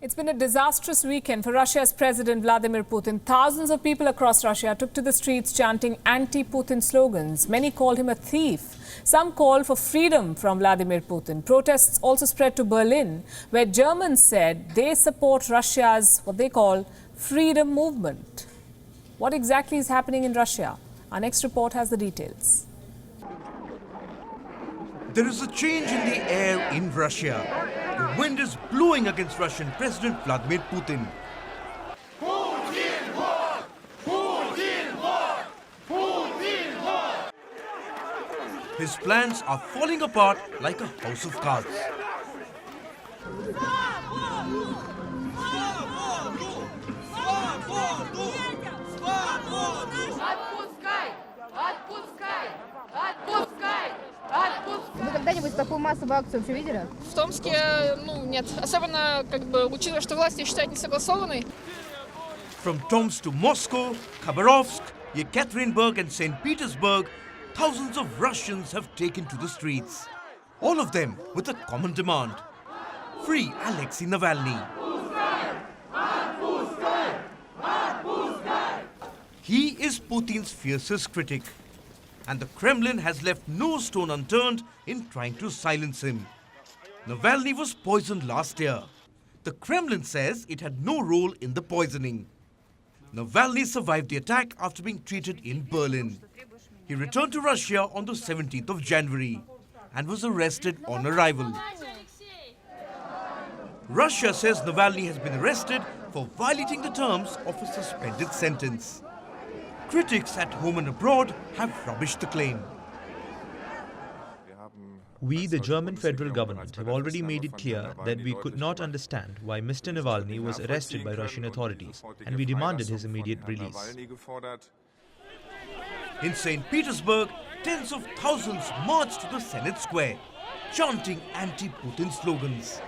It's been a disastrous weekend for Russia's President Vladimir Putin. Thousands of people across Russia took to the streets chanting anti-Putin slogans. Many called him a thief. Some called for freedom from Vladimir Putin. Protests also spread to Berlin, where Germans said they support Russia's what they call freedom movement. What exactly is happening in Russia? Our next report has the details. There is a change in the air in Russia. The wind is blowing against Russian President Vladimir Putin. Putin war! Putin war! Putin war! His plans are falling apart like a house of cards. Вы когда-нибудь такую массовую акцию вообще видели? В Томске, нет. Особенно, учитывая, что власти считают несогласованной. From Tomsk to Moscow, Khabarovsk, Yekaterinburg and St. Petersburg, thousands of Russians have taken to the streets. All of them with a common demand. Free Alexei Navalny. He is Putin's fiercest critic. And the Kremlin has left no stone unturned in trying to silence him. Navalny was poisoned last year. The Kremlin says it had no role in the poisoning. Navalny survived the attack after being treated in Berlin. He returned to Russia on the 17th of January and was arrested on arrival. Russia says Navalny has been arrested for violating the terms of a suspended sentence. Critics at home and abroad have rubbished the claim. We, the German federal government, have already made it clear that we could not understand why Mr. Navalny was arrested by Russian authorities, and we demanded his immediate release. In St. Petersburg, tens of thousands marched to the Senate Square, chanting anti-Putin slogans.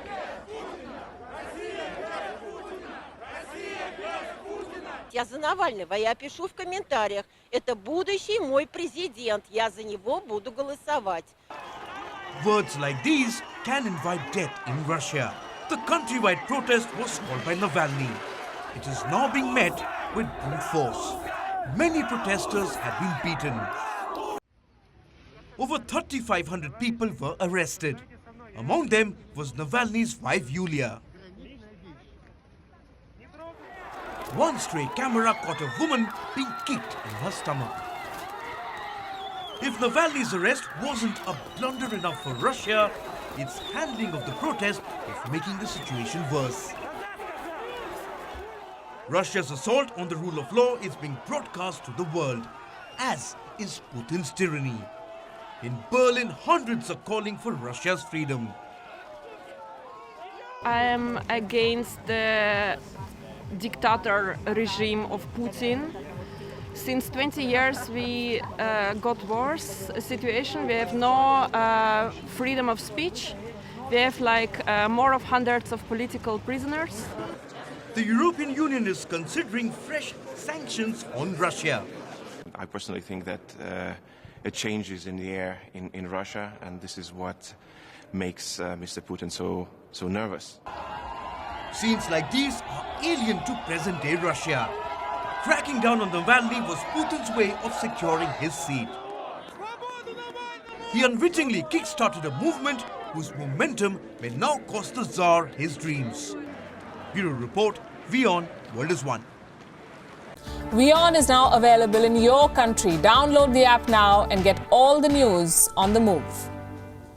Я за Навального, я пишу в комментариях. Это будущий мой президент. Я за него буду голосовать. Words like these can invite death in Russia. The countrywide protest was called by Navalny. It is now being met with brute force. Many protesters have been beaten. Over 3,500 people were arrested. Among them was Navalny's wife Yulia. One stray camera caught a woman being kicked in her stomach. If Navalny's arrest wasn't a blunder enough for Russia, its handling of the protest is making the situation worse. Russia's assault on the rule of law is being broadcast to the world, as is Putin's tyranny. In Berlin, hundreds are calling for Russia's freedom. I am against the dictator regime of Putin. Since 20 years we got worse situation. We have no freedom of speech. We have more of hundreds of political prisoners. The European Union is considering fresh sanctions on Russia. I personally think that a change is in the air in Russia, and this is what makes Mr. Putin so nervous. Scenes like these are alien to present-day Russia. Cracking down on Navalny was Putin's way of securing his seat. He unwittingly kick-started a movement whose momentum may now cost the Tsar his dreams. Bureau Report, WION World is One. WION is now available in your country. Download the app now and get all the news on the move.